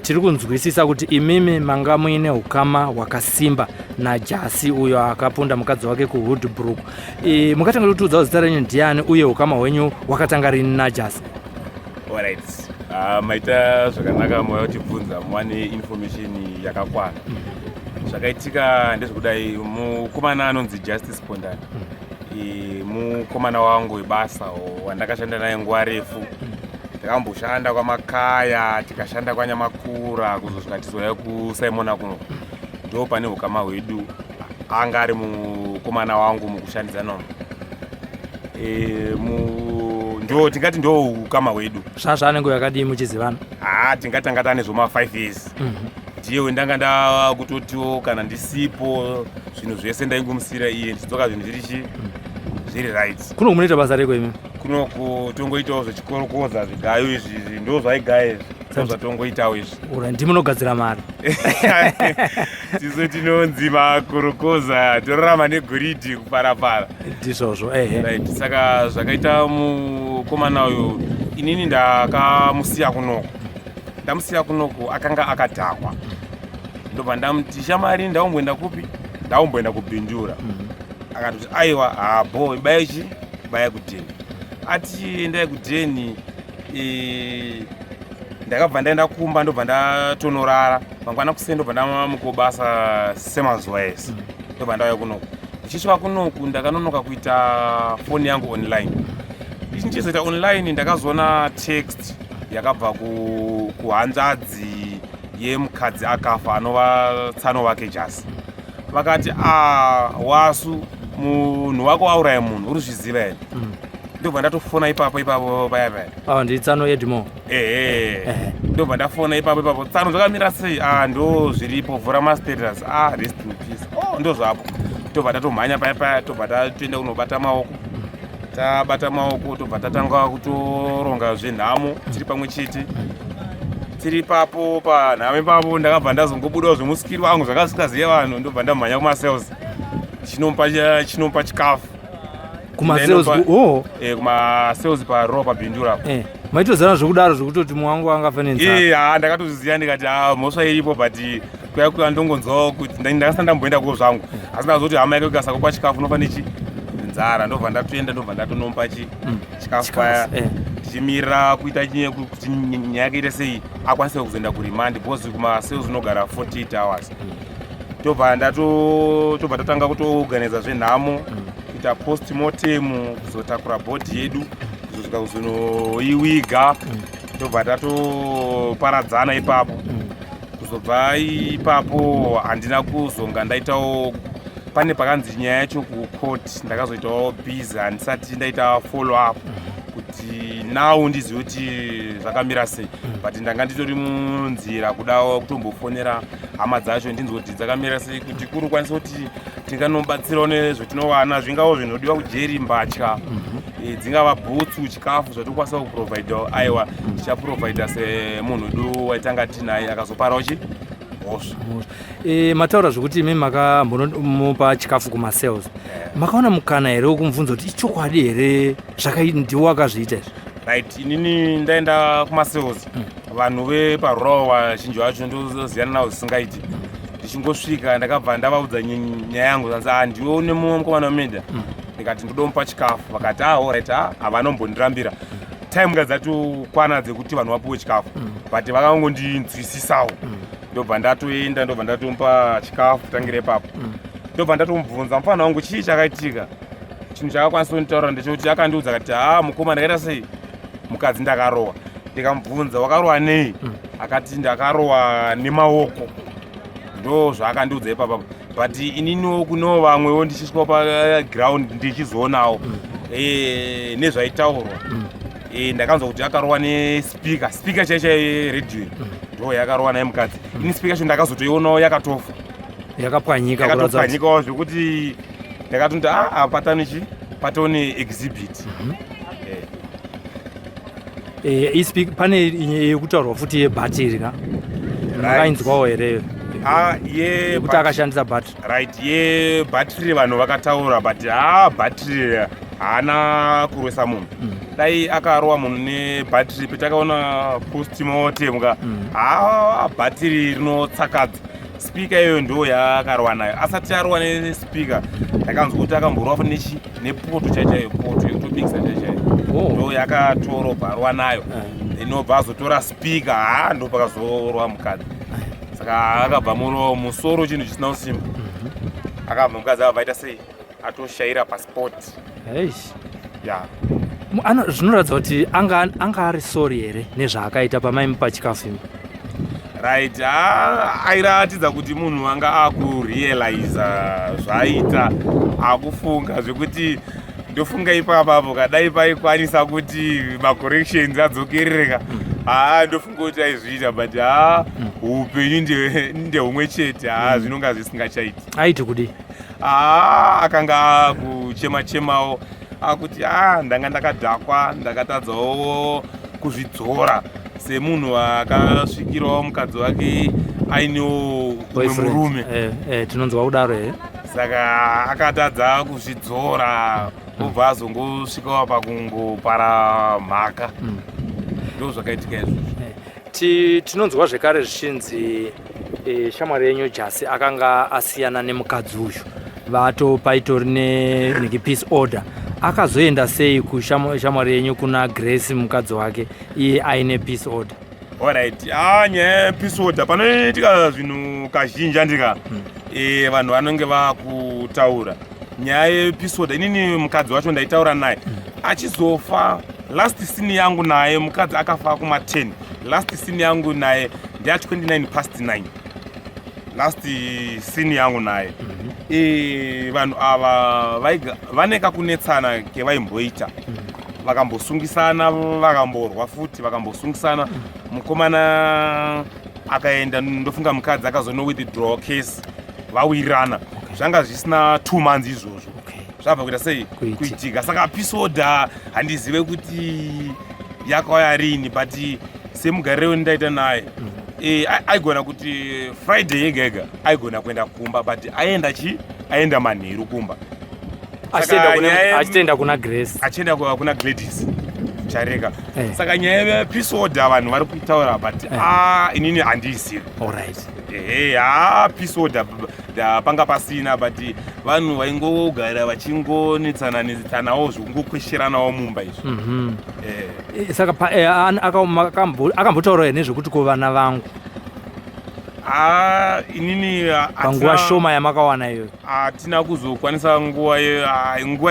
tiri kunzwisisa kuti imimi manga muine ukama wakasimba naJasi uyo akapunda mukadzi wake kuHoodbrook. Mukatanga kutiudza zita renyu ndiani uye ukama hwenyu wakatanga rini naJasi? Alright. Maita zvakanaka mwautibvunza mwane information yakakwana. Zvakaitika ndezvekudai mukomana anonzi Justice Pondani. Mukomana wangu webasa wandakashanda naye nguva refu. Takamboshanda kwaMakaya, tikashanda kwaNyamakura, kuzosvika tizouya kuSimona kuno. Ndo pane ukama hwedu anga ari mukomana wangu mukushandidzana ndo tingati ndo ukama hwedu. Zvanenge yakadii muchizivana? Tingatanga tane zvoma 5 years. Ndiye wendanga ndakutotiwo kana ndisipo zvinhu zvese ndaingomusira iye ndidzoka zvinhu zviri right. Kuno munoita basa reko imi? Kuno kutongoitawo zvechikorokoza zvigayo izvi ndo zvaigaya izvi. Zvatongoitawo izvi. Ura ndimunogadzira mari. Tiso tinonzi makorokoza torarama negoridhi kuparapara. Ndizvozvo right. Saka zvakaita mukomana uyu inini ndakamusiya kunoko. Ndamusiya kunoko akanga akadhakwa. Ndobva ndamuti shamari ndaumboenda kupi? Ndaumboenda kubhindura. Akati aiwa boy baya kudheni. Ati endai kudheni ndakabva ndaenda kumba ndobva ndatonorara. Mangwana kuseni ndobva ndamuka basa semazuva ese. Ndobva ndauya kunoko. Ndichisvika kunoku ndakanonoka kuita foni yangu online. Ndichizoita online ndakazoona text yakabva kuhanzvadzi yemukadzi akafa anova tsano wake Jasi. Vakati wasu munhu wako auraya munhu urikuzviziva here? Ndobva ndatofona ipapo paya. Ndi Tsano Edmo. Ndobva ndafona ipapo. Tsano zvakamira sei? Ndo zviripo vhura mastatus. Rest in peace. Ndo zvapo. Ndobva ndatomhanya paya tobva tatoenda kunobata maoko. Tabata maoko tobva tatanga kutoronga zvenhamo tiri pamwe chete. Tiri papo panhamo ipapo ndakabva ndazongobudawo zvemusikiri wangu zvakasikaziva vanhu. Ndobva ndamhanya kumasales chinompa chikafu kumasales. Kumasales paroa pabhindura. Maitozana zvokudaro zvokutoti mwangu angafa nenzara? Ndakatozviziva ndikati mhosva iripo but kuya ndongonzwawo kuti ndakasanda ndamboenda kuwo zvangu asi ndazoti hama yake ikasakupa chikafu unofa nenzara. Ndobva ndatoenda ndobva ndatonompa chikafu paya tichimirira kuita kuti nyaya yake ite sei akwanise kuzoenda kurimandi because kumasales unogara 48 hours. Tobva tatanga kutoorganiza zvenhamo kuita postmortem kuzotakura bhodhi yedu kuzosvika kuzonoiwiga. Tobva tatoparadzana ipapo. Kuzobva ipapo handina kuzonga ndaitawo pane pakanzi nyaya yacho kucourt ndakazoitawo busy handisati ndaita follow up kuti now ndizive kuti zvakamira sei but ndanga nditori munzira kudawo kutombofonera hama dzacho ndinzwe kuti dzakamira sei kuti kuri kwanisa kuti tinganobatsirawo nezvetinowana zvingawo zvinodiwa kujeri mbatya dzingava bhutsu chikafu zvatikwanisa kuprovaidawo aiwa tichaprovida semunhu du waitanga tinaye akazoparawo hosha. Mataura zvokuti imi makamupa chikafu kumasales. Makaona mukana here wokumubvunza kuti ichokwadi here ndiwo akazviita izvi? Right, inini ndaenda kumasales. Vanhu veparurawo vazhinji vacho ndoziyana navo zvisingaiti. Ndichingosvika ndakabva ndavaudza nyaya yangu zanzi ndiwe une mumwe mukomana wemenda. Ndikati ndodomupa chikafu. Vakati alright havanombondirambira. Time ngadzatokwana dzekuti vanhu vapiwe chikafu but vakangondinzwisisawo. Ndobva ndatoenda ndobva ndatomupa chikafu kutangire ipapo. Ndobva ndatomubvunza mufana wangu chii chakaitika. Chinhu chakakwanisa kunditaurira ndechekuti akandiudza akati mukomana ndakaita sei? Mukadzi ndakarowa. Ndikamubvunza wakarowa nei? Akati ndakarowa nemaoko. Ndo zvaakandiudza ipapo but ininiwo kunewo vamwewo ndichisvikawo paground ndichizoonawo nezvaitaurwa. Ndakanzwa kuti akarowa nespeaker chaicha radio ndo yakarowa naye mukadzi. Ini speaker yacho ndakazotoionawo yakatofa yakapwanyikawo zvekuti ndakatonti patone exhibit. Pane yekutaurwa futi yebhatiri ka makainzwawo here kuti akashandisa bhatiri? Right, yebhatiri vanhu vakataura but bhatiri haana kurwesa munhu. dai akarowa munhu nebhatiri petakaona post motemwa bhatiri rinotsakadza spika iyoyo ndo yaakarowa nayo. Asati arowa nespika ndakanzwa kuti akamborwa nepoto chaichayo, poto yekutobikisa chaichayo ndo yakatorobva arowa nayo inobva azotora spika ndo pakazorwa mukadzi. Saka akabva musoro chinhu chisina kusimba, akabva mukadzi akabva sei atoshayira pasipoti. Zvinoratidza kuti anga ari sori here nezvaakaita pamaimupa chikafu imi? Right, airatidza kuti munhu anga akurealiza zvaaita, akufunga zvekuti ndofunga ipapapo kadai paikwanisa kuti macorrections adzokerereka ndofunga kuti aizviita, but upenyu ndehumwe chete, zvinonga zvisingachaiti. Aiti kudi? Akanga akuchema-chemawo akuti ndanga ndakadhakwa, ndakatadzawo kuzvidzora semunhu akasvikirawo mukadzi wake ainewo umwe murume. Tinonzwa kudaro here. Saka akatadza kuzvidzora obva azongosvikawo pakungopara mhaka. Ndo zvakaitika izvozvo. Tinonzwa zvekare zvichinzi shamwari yenyu Jasi akanga asiyana nemukadzi uyu, paitori nepeace order. Akazoenda sei kushamwari yenyu kuna Grace mukadzi wake iye aine peace order? Alright, nyaya peace order panoitika zvinhu kazhinji andika vanhu vanenge vakutaura nyaya yepeace order. Inini mukadzi wacho ndaitaura naye achizofa. Last scene yangu naye mukadzi akafa kuma10. Last scene yangu naye ndeya 9:29. Last scene yangu naye vanhu ava vaneka kunetsana kevaimboita, vakambosungisana, vakamborwa futi, vakambosungisana. Mukomana akaenda, ndofunga mukadzi akazono withdraw case, vawirirana. Zvanga zvisina 2 months izvozvo zvabva kuita sei kuitika. Saka peace order handizive kuti yakauya rini, but semugariro wendaita naye aigona kuti Friday yega yega aigona kuenda kumba, but aenda manheru kumba, achitenda kuna Grace, achienda kuna Gladys chareka. Saka nyaya yepeace order vanhu vari kutaura, but inini handiisivi. Peace order panga pasina, but vanhu vaingogara vachingonetsananetsanawo zvokungokwesheranawo mumba izvo. Saka akambotaura nezvekuti vana vangu inini panguva shoma yamakawana iyoyo hatina kuzokwanisa nguva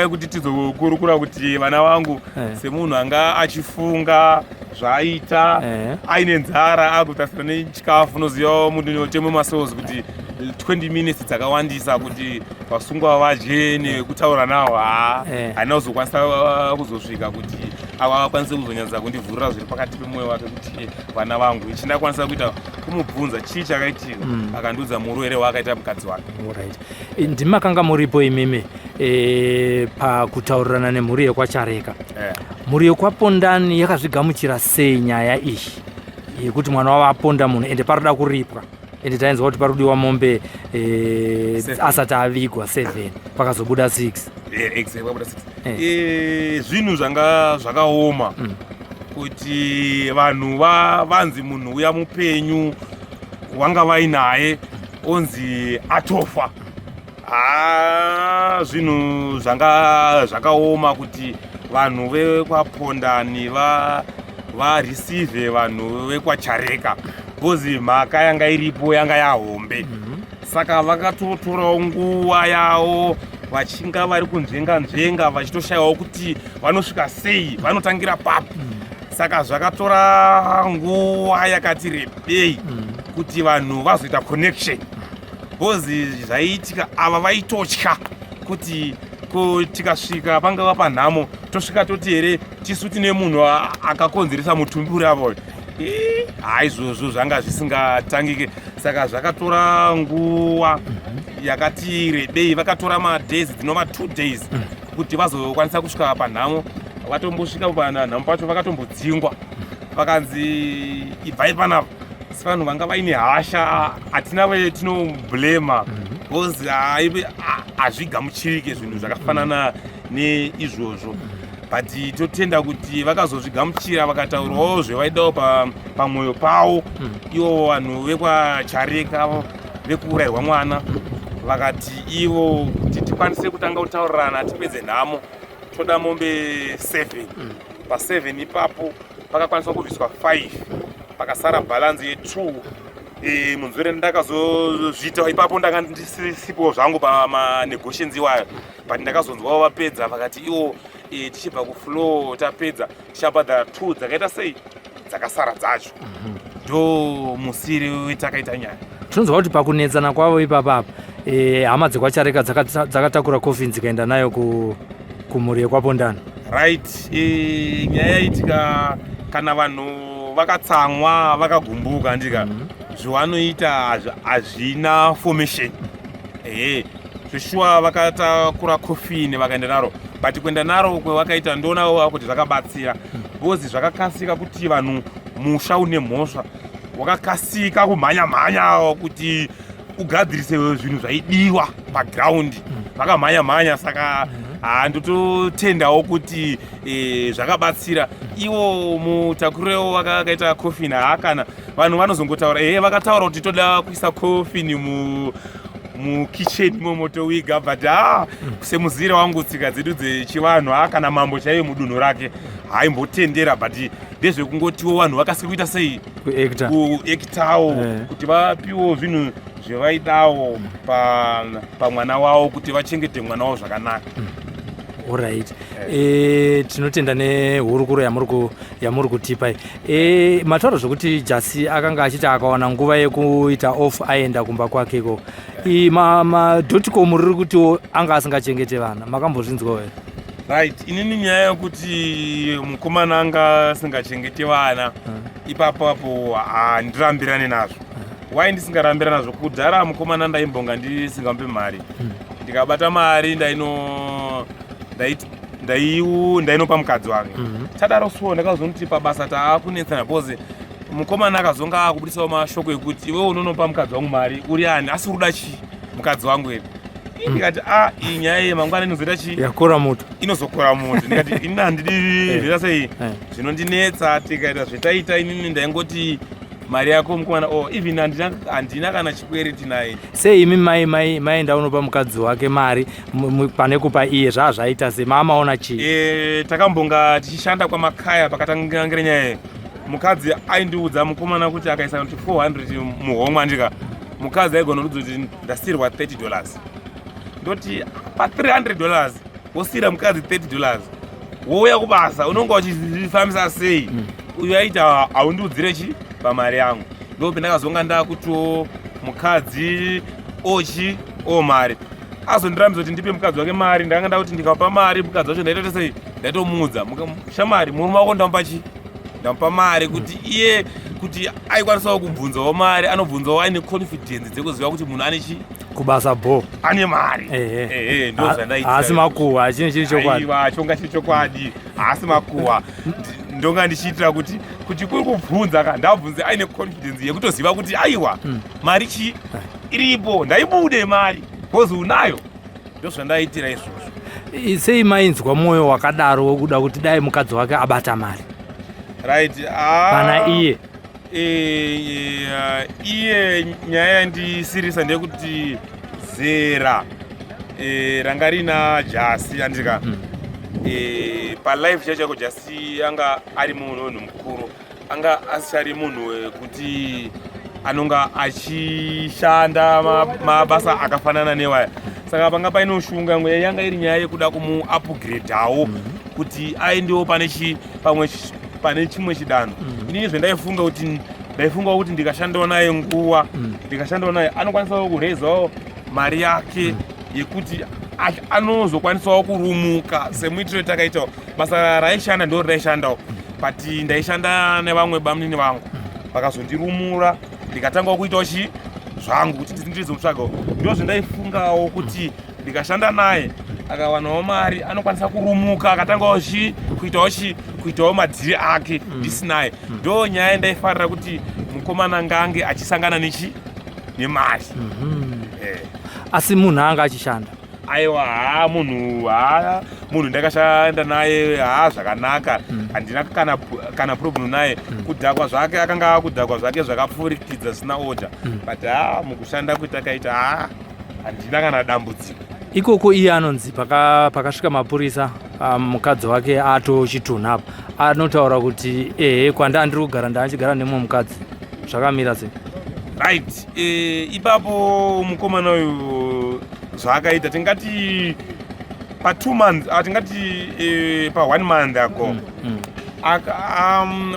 yekuti tizokurukura kuti vana vangu semunhu anga achifunga zvaaita aine nzara akutasira nechikafu. Unozivawo munhu notemwe masozi kuti 20 minutes dzakawandisa kuti vasungwa vadye nekutaura nawo haina kuzokwanisa kuzosvika kuti akwanise kuzonyatsa kundivhurira zviri pakati pemwoyo wake kuti vana vangu ichindakwanisa kuita kumubvunza chii chakaitika, akandiudza murwere waakaita mukadzi wake. Ndimi makanga muripo imimi pakutaurirana nemhuri yekwachareka. Mhuri yekwapondani yakazvigamuchira sei nyaya iyi yekuti mwana wavo aponda munhu ende paroda kuripwa, ende tainzwa kuti parudiwa mombe asati avigwa 7 pakazobuda 6. Zvinhu zvanga zvakaoma kuti vanhu vanzi munhu uya mupenyu wanga vainaye onzi atofa. Zvinhu zvanga zvakaoma kuti vanhu vekwapondani vareceive vanhu vekwachareka, bhozi mhaka yanga iripo yanga yahombe. Saka vakatotorawo nguva yavo vachinga vari kunzvenga vachitoshayiwawo kuti vanosvika sei, vanotangira papi. Saka zvakatora nguva yakati rebei kuti vanhu vazoita connection, bhozi zvaiitika ava vaitotya kuti tikasvika pangava panhamo tosvika toti here tisu tine munhu akakonzeresa mutumbi uri avo. Izvozvo zvanga zvisingatangike. Saka zvakatora nguva yakati rebei, vakatora madays dzinova 2 days kuti vazokwanisa kusvika panhamo. Vatombosvika panhamo pacho vakatombodzingwa, vakanzi ibvai panapa. Vanhu vanga vaine hasha, hatina vetinoblema bhozi hazvigamuchirike zvinhu zvakafanana neizvozvo. but totenda kuti vakazozvigamuchira vakataurawo zvevaidawo pamwoyo pavo ivo vanhu vekwachareka vekuurayirwa mwana vakati ivo kuti tikwanise kutanga kutaurirana tipedze nhamo toda mombe 7 pa7 ipapo pakakwaniswa kubviswa 5 pakasara bhalansi ye2 munzwere ndakazozviita ipapo ndanga ndisipo zvangu pamanegotiations iwayo but ndakazonzwawo vapedza vakati ivo tichibva kufloor tapedza tichabhadhara 2 dzakaita sei dzakasara dzacho ndo musiri wetakaita nyaya. Tinonzwa kuti pakunetsana kwavo ipapapa hama dzekwachareka dzakatakura coffin dzikaenda nayo kumhuri yekwapondana. Right, nyaya yaitika kana vanhu vakatsamwa vakagumbuka ndika zvavanoita hazvina formation zveshuwa vakatakura coffin vakaenda naro but kuenda naro kwevakaita ndoonawo kuti zvakabatsira because zvakakasika kuti vanhu musha une mhosva wakakasika kumhanya-mhanya kuti ugadzirise zvinhu zvaidiwa pagraundi vakamhanya-mhanya saka handototendawo kuti zvakabatsira ivo mutakurewo vakaita coffin haakana vanhu vanozongotaura vakataura kuti toda kuisa coffin mukitchen imomo towiga but semuzire wangu tsika dzedu dzechivanhu kana mambo chaive mudunhu rake haimbotendera but ndezvekungotiwo vanhu vakasika kuita sei kuektawo kuti vapiwo zvinhu zvevaidawo pamwana wavo kuti vachengete mwana wavo zvakanaka. Alright. Tinotenda nehurukuro yamuri kutipa. Mataura zvokuti Jasi akanga achiti akawana nguva yekuita off aenda kumba kwakeko. Madotcom riri kuti anga asingachengete vana makambozvinzwawo here? Right, inini nyaya yekuti mukomana anga asingachengete vana ipapo handirambirane nazvo. Why ndisingarambirana nazvo? Kudhara mukomana ndaimbonga ndisingampe mari ndikabata mari ndainopa mukadzi wake tadaro so ndakazonoti pabasa taakunetsana bhoze mukomana akazonga akubudisawo mashoko ekuti iwe unonopa mukadzi wangu mari uri ani asi uruda chii mukadzi wangu ere ndikati iyi nyaya yemangwana inozoita chii yakora moto inozokora moto ndikati ini handidi zvita sei zvinondinetsa tikaita zvetaita inini ndaingoti mari yako mukomana even handina kana chikwereti naye. Sei imi maenda unopa mukadzi wake mari pane kupa iye zvaita sei maamaona chii? Takambonga tichishanda kwamakaya pakatangira nyaya mukadzi aindiudza mukomana kuti akaisa kuti 400 muhomwe ndika mukadzi aigona kuti ndasirwa $30 ndoti pa $300 wosira mukadzi $30 wouya kubasa unonga uchizvifambisa sei uyu aita haundiudzire chi pamari yangu ndope ndakazonga ndakutiwo mukadzi mari azondirambidza kuti ndipe mukadzi wake mari ndanga ndakuti ndikapa mari mukadzi wacho ndaita sei ndaitomuudza shamari murume wako ndamupa chi ndamupa mari kuti iye kuti aikwanisawo kubvunzawo mari anobvunzawo aine confidence dzekuziva kuti munhu ane chi kubasa bho ane mari ndozvandaita asi makuhwa chini chiri chokwadi chonga chiri chokwadi asi makuhwa ndonga ndichiitira kuti kuri kubvunza ndabvunze aine confidence yekutoziva kuti aiwa mari chi iripo ndaibude mari kozi unayo ndozvandaitira izvozvo. Sei mainzwa mwoyo wakadaro wokuda kuti dai mukadzi wake abata mari? Right, kana iye nyaya yandisirisa ndeyekuti zera ranga rina Jasi andika palife chachako Jasi anga ari munhu mukuru anga asari munhu wekuti anonga achishanda mabasa akafanana newaya saka panga paine ushunga mweya yanga iri nyaya yekuda kumuupgradeawo kuti aendewo pane chimwe chidanho. Inini zvendaifunga kuti ndikashandawo naye nguva ndikashandawo naye anokwanisawo kurezawo mari yake yekuti anozokwanisawo kurumuka semuitiro takaitawo basa raishanda ndo raishandawo but ndaishanda nevamwe bamnini vangu vakazondirumura ndikatangawo kuitawo zvangu kuti ndizomutsvagawo ndo zvendaifungawo kuti ndikashanda naye akawanawo mari anokwanisa kurumuka akatangawo kuitawo madziri ake ndisinaye ndo nyaya ndaifarira kuti mukomana ngange achisangana nemari. Asi munhu anga achishanda aiwa munhu munhu ndakashanda naye zvakanaka handina kana problem naye kudhakwa zvake akanga akudhakwa zvake zvakapfurikidza zvisina order but mukushanda kuti akaita handina kana dambudziko. Ikoko iye anonzi pakasvika mapurisa mukadzi wake atochitunha apo anotaura kuti kwanda ndiri kugara ndachigara nemumwe mukadzi zvakamira sei? Right, ipapo mukomana uyu zvaakaita tingati pa 2 months tingati pa 1 month ago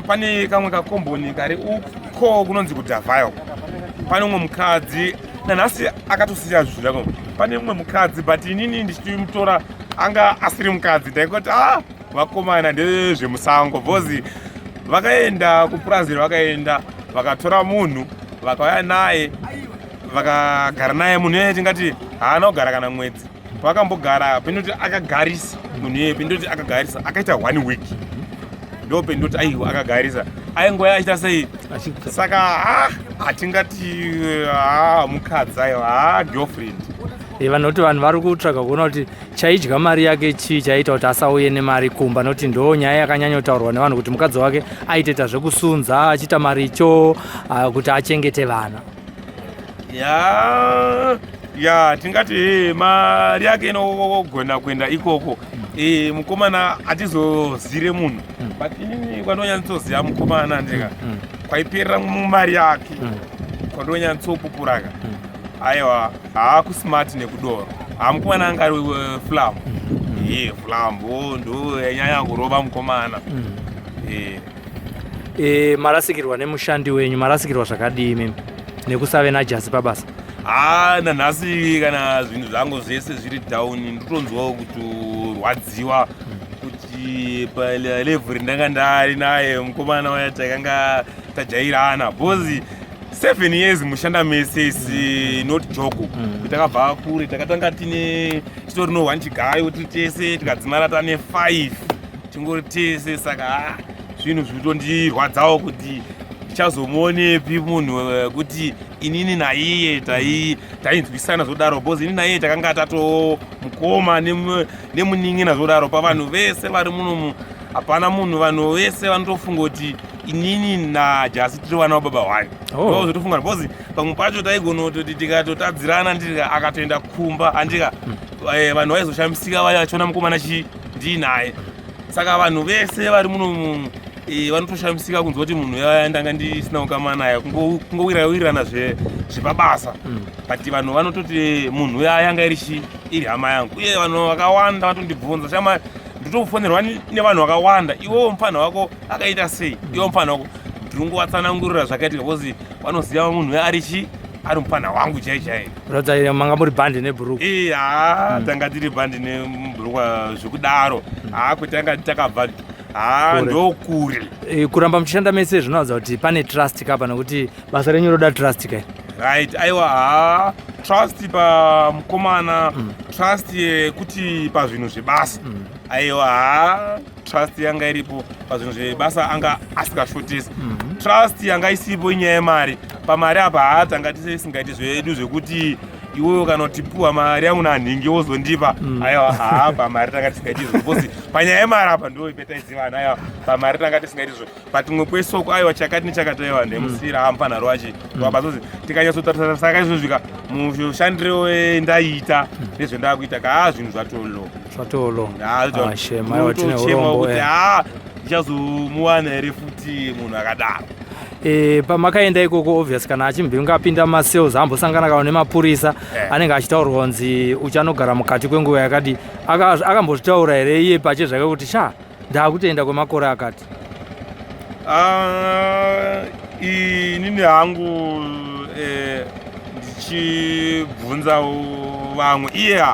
pane kamwe kakomboni kari uko kunonzi kudhavhayo. Pane umwe mukadzi nanhasi akatosiya zvirako. Pane umwe mukadzi but inini ndichimutora anga asiri mukadzi ndaikoti vakomana ndezvemusango bhozi vakaenda kupurasiri vakaenda vakatora munhu vakauya naye vakagara naye munhu iye tingati haana kugara kana mwedzi. Vakambogara pendoti akagarisa munhu iye pendoti akagarisa akaita 1 week ndo pendoti aiwa akagarisa aingoya achiita sei saka hatingati mukadzi aiwa girlfriend. Vanoti vanhu vari kutsvaga kuona kuti chaidya mari yake chii chaita kuti asauye nemari kumba nokuti ndo nyaya yakanyanyotaurwa nevanhu kuti mukadzi wake aitoita zvekusunza achiita mari icho kuti achengete vana. ya tingati mari yake inogona kuenda ikoko. Mukomana atizozire munhu but inini kwandonyatsoziva mukomana ndika kwaiperera mumari yake kwandonyatsopupuraka aiwa haakusmart nekudoro mukomana angari flambo flambo ndo yanyanya kuroba mukomana. Marasikirwa nemushandi wenyu marasikirwa zvakadii nekusave najasi pabasa? Nanhasi kana zvinhu zvangu zvese zviri down ndotonzwawo kutorwadziwa kuti palevhuri ndanga ndari naye mukomana waya takanga tajairana bhozi 7 years mushanda mese is not joke. Takabva kure takatanga titori no 1 chigayo tiri tese tikadzimara tane 5 tingori tese saka zvinhu zvitondirwadzawo kuti ndichazomuonepi munhu kuti inini naiye tainzwisana zvodaro bhozi ini naiye takanga tato mukoma nemunin'ina zvodaro pavanhu vese vari munomu hapana munhu vanhu vese vanotofunga kuti inini najasi tiri vana vababa hwani zotofunga bhozi pamwe pacho taigonototi tikatotadzirana ndika akatoenda kumba andika vanhu vaizoshamisika vachiona mukomana ndinaye saka vanhu vese vari munomu vanotoshamisika kunzwa kuti munhu yaya ndanga ndisina ukama naye kungowirirana zvepabasa but vanhu vanototi munhu yaya anga iri hama yangu uye vanhu vakawanda vanotondibvunza shama nditofonerwa nevanhu vakawanda iwewo mupana wako akaita sei iwewo mupana wako ndiringovatsanangurira zvakaitika bhozi vanoziva munhu yaya ari mupana wangu chaichai. Ratsa manga muri bhandi nebhuruku? Tanga tiri bhandi nebhuruku zvekudaro kwetanga takabva ndokure. Kuramba muchishanda mese zvinoratidza kuti pane trust kapa nokuti basa renyu roda trust kai? Right, aiwa trust pamukomana trust yekuti pazvinhu zvebasa aiwa trust yanga iripo pazvinhu zvebasa anga asikashotesi. Trust yanga isipo inyaya yemari pamari apa tanga tisingaiti zvedu zvekuti iwewe kana utipuwa mari yangu nanhingi wozondipa aiwa pamari tanga tisingaiti zvoposi panyaya yemari apa ndo ipetaizivana aiwa pamari tanga tisingaiti zvo patumwe kwesoko aiwa chakati nechakati aiwa ndemusira mupana rwachi wabazozi tikanyatsotarisa saka izvozvika mushandire wendaita nezvendakuita ka zvinhu zvatolo shema kuti ndichazomuwana here futi munhu akadaro. Pamakaenda ikoko obvious kana achimbingapinda masales ambosangana kana nemapurisa anenge achitaurwa kunzi uchanogara mukati kwenguva yakati akambozvitaura here iye pache zvake kuti ndakutoenda kwemakore akati? Inini hangu ndichibvunzawo vamwe iye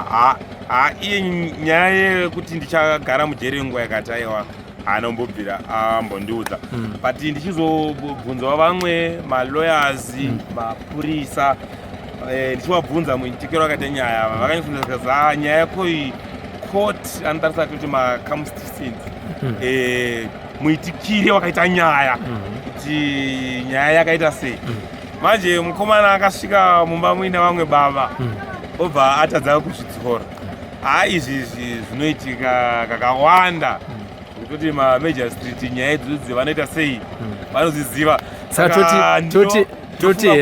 nyaya yekuti ndichagara mujeri nguva yakati aiwa anombobvira ambondiudza but ndichizobvunzawo vamwe malawyers mapurisa ndichivabvunza muitikiro wakati nyaya vakanyatsofunza nyaya yako iyi court anotarisa kuti macircumstances muitikire wakaita nyaya kuti nyaya yakaita sei. Manje mukomana akasvika mumba muine vamwe baba obva atadza kuzvidzora izvi zvinoitika kakawanda kuti major street nyaya idzodzi vanoita sei vanoziziva. Saka toti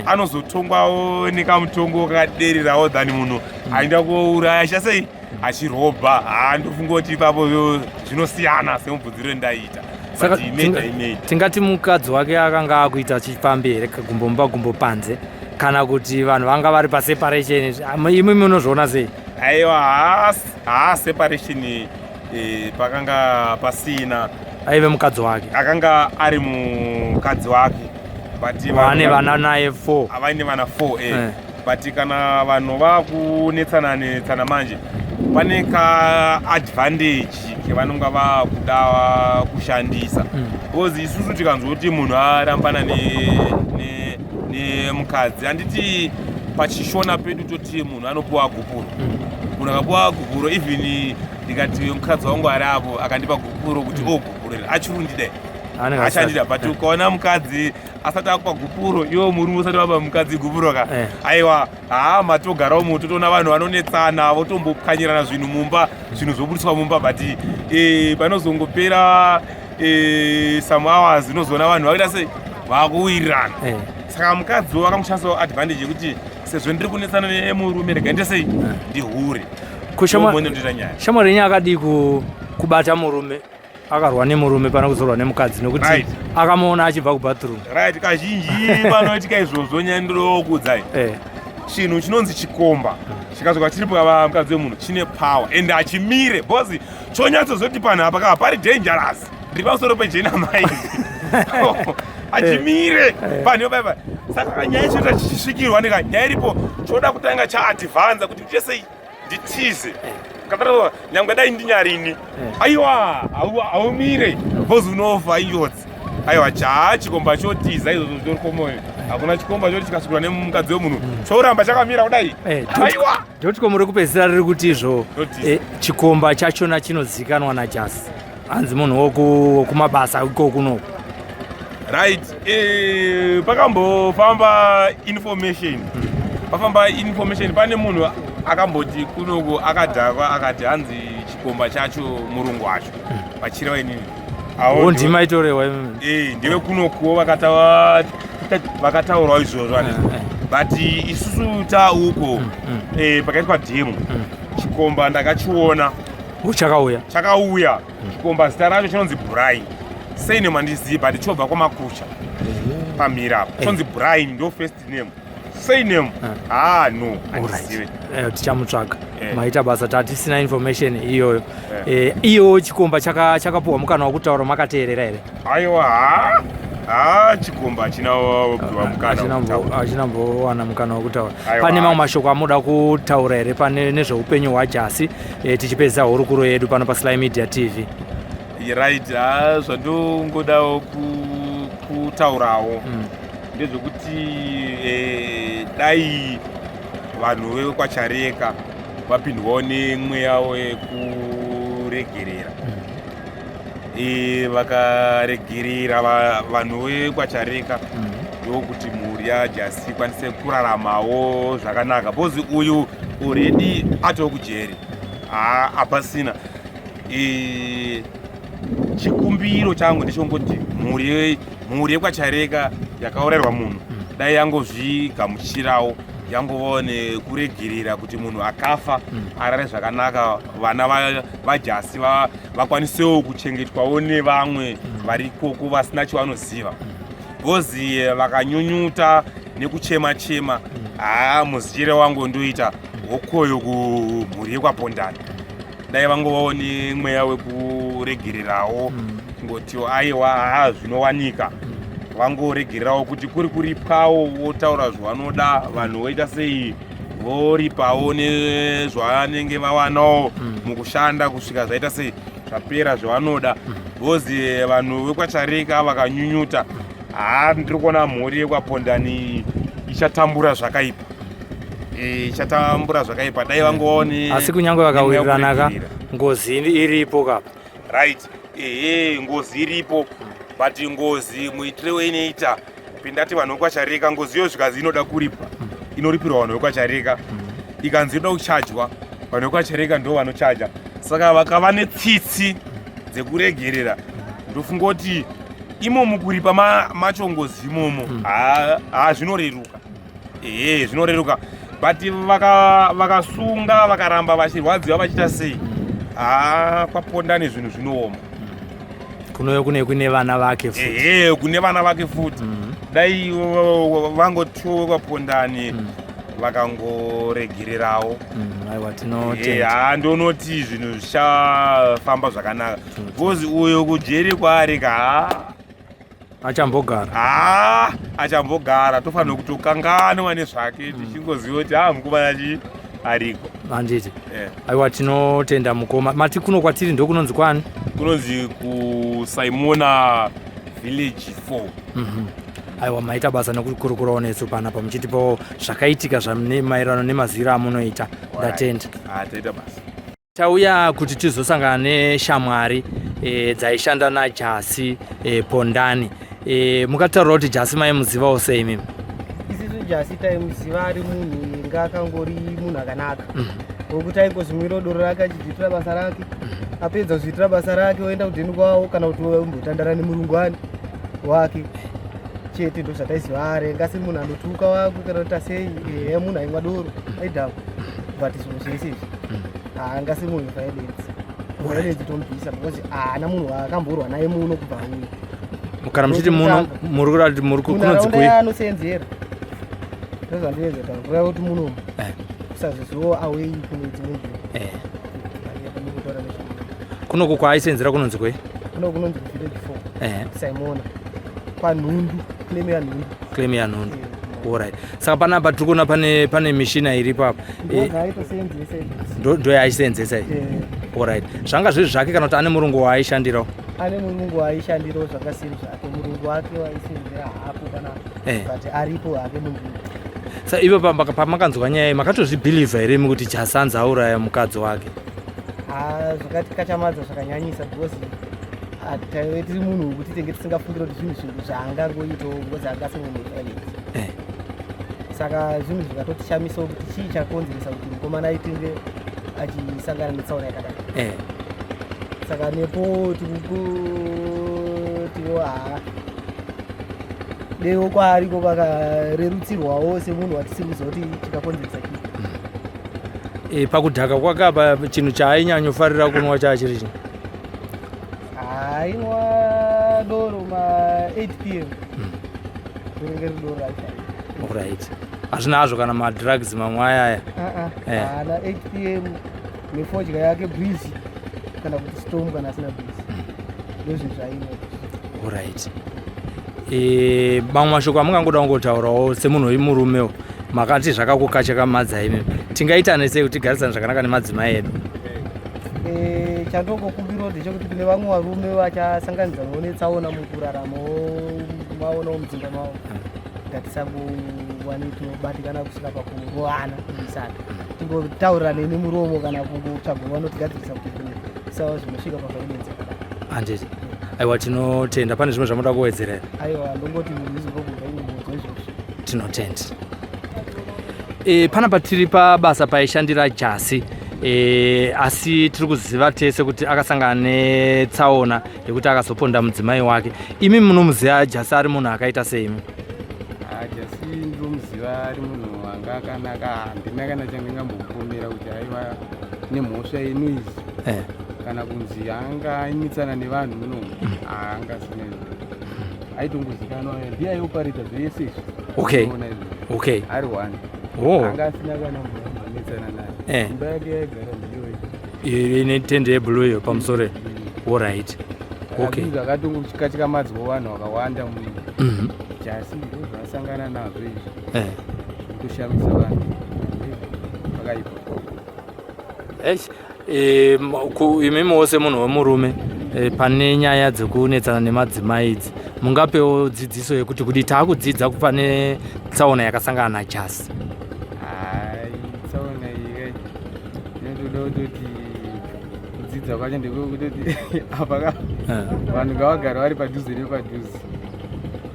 anozotongwawo nekamutongo kakadererawo than munhu aenda kouraya chasei achirobha. Ndofunga kuti ipapo zvinosiyana semubvunziro ndaita. Saka tingati mukadzi wake akanga akuita achifamba here gumbo panze kana kuti vanhu vanga vari paseparation, imi munozviona sei? Aiwa, separation pakanga pasina. Aive mukadzi wake, akanga ari mukadzi wake, vane vana naye 4, avaine vana 4 but kana vanhu vakunetsana manje pane ka advantage kevanonga vakuda kushandisa because isusu tikanzoti munhu arambana nemukadzi handiti pachishona pedu toti munhu anopuwa gupuro. Munhu akapuwa gupuro, even ndikati mukadzi wangu ari apo akandipa gupuro kuti gupuro achirundida achandida, but ukaona mukadzi asati akupa gupuro iwo murume usati wapa mukadzi gupuro ka aiwa matogarawo mu totoona vanhu vanonetsana votombokanyirana zvinhu mumba, zvinhu zvoburiswa mumba, but panozongopera some hours unozoona vanhu vakuita sei vakuwirirana. Saka mukadzi wakamushandisawo advantage yekuti sezvo ndiri kunetsana nemurume rega ndite sei ndihure. Shamwari renyu akadi kubata murume, akarwa nemurume pana kuzorwa nemukadzi nokuti akamuona achibva kubathroom. Kazhinji panoitika izvozvo nyandirokudzai chinhu chinonzi chikomba chikazoka chiri mukadzi wemunhu chine power and achimire because chonyatsozoti panhu apa kava pari dangerous, ndiri pamusoro pejena mai achimire panhu yopaipa. Saka nyaya chinoita chichisvikirwa nyaya iripo choda kutanga chaadvhanza kuti ndite sei nditize katara nyangwe dai ndinyarini aiwa haumire because unofa iyodzi. Aiwa chikomba chotiza izvozvo zvitori komoyo, hakuna chikomba choti chikasvikirwa nemukadzi wemunhu choramba chakamira kudai. Aiwa ndotikomo rekupedzisira riri kuti izvo chikomba chachona chinozikanwa najasi, hanzi munhu wokumabasa iko kunoku. Right, pakambofamba information pane munhu akamboti kunoku akadhakwa akati hanzi chikomba chacho murungu wacho vachireva inini ndima itorewa ndeve kunokuwo vakataurawo izvozvo but isusu tauko pakaitwa dhemu chikomba ndakachiona chakauya. Chikomba zita racho chinonzi Brian, surname handizivi but chobva kwamakusha pamhira chonzi Brian ndo first name, surname no handizivi. Tichamutsvaga, maita basa tatisina information iyoyo. Iyo chikomba chakapuwa mukana wekutaura makateerera here? Aiwa, chikomba achinambowana mukana wekutaura. Pane mamwe mashoko amuda kutaura here pane nezveupenyu hwajasi tichipedza hurukuro yedu pano paSly Media TV? Right, zvandongodawo kutaurawo ndezvekuti dai vanhu vekwachareka vapindwawo nemweya wekuregerera, vakaregerera vanhu vekwachareka ndokuti mhuri yaJasi ikwanise kuraramawo zvakanaka, because uyu already atoo kujeri hapasina. Chikumbiro changu ndechongoti mhuri yekwachareka yakaurayirwa munhu dai yangozvigamuchirawo, yangovawo nekuregerera kuti munhu akafa arare zvakanaka, vana vaJasi vakwanisewo kuchengetwawo nevamwe vari ikoko vasina chavanoziva, because vakanyunyuta nekuchema-chema muzijere wangu ndoita hokoyo kumhuri yekwapondani dai vangovawo nemweya wekuregererawo ngotiwo aiwa zvinowanika, vangoregererawo kuti kuri kuripwawo votaura zvavanoda, vanhu voita sei voripawo nezvavanenge vawanawo mukushanda kusvika zvaita sei zvapera zvavanoda, because vanhu vekwachareka vakanyunyuta ndiri kuona mhuri yekwapondani ichatambura zvakaipa. Ichatambura zvakaipa dai vangovawo asi kunyange vakawirirana ngozi iripo kapa. Right, ngozi iripo, but ngozi muitire weinoita pindati vanhu vekwachareka ngozi iyo zvikazi inoda kuripwa inoripirwa vanhu vekwachareka, ikanzi inoda kuchajwa vanokachereka ndo vanochaja. Saka vakava netsitsi dzekuregerera, ndofunga kuti imomo kuripa machongozi imomo zvinoreruka. Zvinoreruka, but vakasunga vakaramba vachirwadziwa vachita sei, kwapondane zvinhu zvinooma. Kunoyo kune vana vake futi. Kune vana vake futi. Dai vangotiwa pondani vakangoregererawo. Aiwa tinotenda. Ndonoti zvinhu zvichafamba zvakanaka. Because uyo kujeri kwaareka achambogara tofanira kutokanganwa nezvake tichingoziva kuti mukoma ariko. Handiti. Aiwa tinotenda mukoma. Mati kuno kwatiri ndo kunonzi kwani? Kunonzi kuSimona Village 4. Aiwa maita basa nekukurukurawo nesu panapa muchitipawo zvakaitika maererano nemaziro amunoita. Ndatenda. Taita basa. Tauya kuti tizosangana neshamwari dzaishanda naJasi Pondani. Mukataura kuti Jasi maimuzivawo sei imimi? Isisu Jasi taimuziva ari munhu ngakangori munhu akanaka. Ngokuti aingozimwira doro rake achidziitira basa rake. Apedza kuzviitira basa rake oenda kudheni kwawo kana kuti ombotandara nemurungwani wake. Chete ndo zvataiziva ari, ngasi munhu anotuka wako kana kuti sei munhu aimwa doro aidhako. But zvinhu zvese izvi ngasi munhu violence tomubvisa because haana munhu akamborwa naye muno kubva uye. Kana muchiti muno muri kurati kuti muri kunonzi kui anosenzera ndozvandiwedza kureva kuti muno kusazozivawo away kune dzimwe nzvimbo. Kunoko kwaaisenzera kunonzi kui? Kuno kunonzi Village 4 Simona kwanhundu, claim ya nhundu. Alright. Saka panapa tiri kuona pane mishina iripo apa. Ndo yaisenzesa iyi. Alright. Zvanga zviri zvake kana kuti ane murungu waaishandirawo? Ane murungu waaishandirawo zvakasiyana zvake. Murungu wake waisenzera hapo kana kuti aripo hake munzvimbo. Saka ivo pamakanzwa nyaya iyi makatozvibhilivha here kuti Jasi anzi auraya mukadzi wake? Zvakatikachamadza zvakanyanyisa because taive tiri munhu wekuti tenge tisingafungira kuti zvinhu zvaangangoitawo because akasingomuviolence. Saka zvinhu zvikatotishamisa kuti chii chakonzeresa kuti mukomana aitinge achisangana netsaona yakadai. Saka nepo tiriwo dewo kwaariko vakarerutsirwawo semunhu watisiri kuziva kuti chikakonzeresa chii. Pakudhaka kwake apa chinhu chaainyanyofara kunwa chaachiri chii? Ainwa doro ma 8 p.m. Kuringeri doro aisha. Alright. Hazvina hazvo kana madrugs mamwe ayaya? Haana 8 p.m. nefodya yake breeze kana kuti storm kana asina breeze. Ndozvinhu zvainwa. Alright. Mamwe mashoko amungangoda kungotaurawo semunhu wemurumewo makati zvakakukacheka madzai imimi. Tingaitane sei kuti tigarisane zvakanaka nemadzimai edu? Chandongokumbirawo ndechekuti kune vamwe varume vachasanganidzanawo netsaona mukurarama maonawo mudzimba mavo ngatisangowane tinobatikana kusvika pakuroana kuisana tingotaurirane nemuromo kana kungotsvaga vanotigadzirisa kuti sawa zvinosvika paviolence. Handiti. Aiwa tinotenda. Pane zvimwe zvamunoda kuwedzera? Aiwa ndongoti ndizongobva inyimbo izvozvo. Tinotenda. Panapa tiri pabasa paishandira Jasi. Asi tiri kuziva tese kuti akasangana netsaona yekuti akazoponda mudzimai wake. Imi munomuziva Jasi ari munhu akaita sei? Jasi ndinomuziva ari munhu wanga akanaka. Handina kana chandingambopomera kuti aiva nemhosva yenuizi kana kunzi anga aimitsana nevanhu muno anga asina aitongozikanwa ndiye aioparita zvese Okay. ari one anga asina kana munhu anomitsana naye. Imba yake yaigara ndiyo ine tende yebhuruu iyo pamusoro. Alright. Okay. Zvakatongochikatyamadzwa vanhu vakawanda muno. Jasi ndizvo zvasangana nazvo izvi kutoshamisa vanhu vakaipa. Imimiwo semunhu wemurume pane nyaya dzekunetsana nemadzimai idzi mungapewo dzidziso yekuti kuti taakudzidza pane tsaona yakasangana naJasi? Tsaona iyi inotoda kutoti kudzidza kwacho ndekutoti apa vanhu ngavagara vari padhuze nepadhuze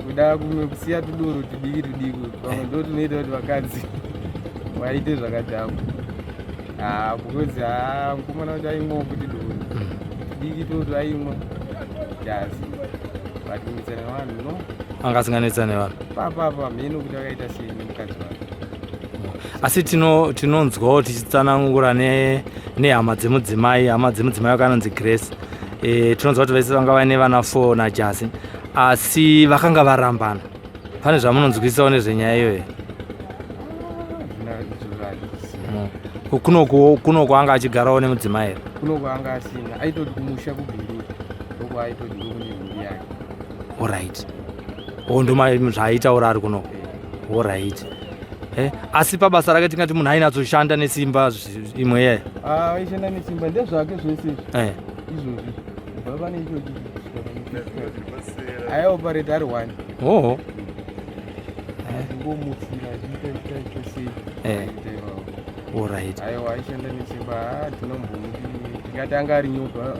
kuda kumwe kusiya tudoro tudiki pamwe ndo tunoita kuti vakadzi vaite zvakadhako. because mukomana kuti aimwa kuti doni diki toto aimwa jazi vatimitsana nevanhu no angasinganetsa nevanhu papapa mheno kuti akaita sei nemukadzi wake. asi tinonzwawo tichitsanangura nehama dzemudzimai vakananzi Grace. Tinonzwa kuti vese vanga vaine vana 4 najasi asi vakanga varambana. Pane zvamunonzwisawo nezvenyaya iyoyo? Kunoko anga achigarawo nemudzimai here? Kunoko anga asina, aitoti kumusha kubhiri ndoko aitoti ndokune mhuri yake. Alright. Ndoma zvaaitaura ari kunoko. Alright. Asi pabasa rake tingati munhu ainatsoshanda nesimba imwe yeye? Aishanda nesimba ndezvake zvese izvozvi. Kubva pane ichochi aioparate ari 1. Oho. Ngomutsira achiita sei. Alright. Aiwa aishanda nesimba tinombomuti tikati anga ari nyoka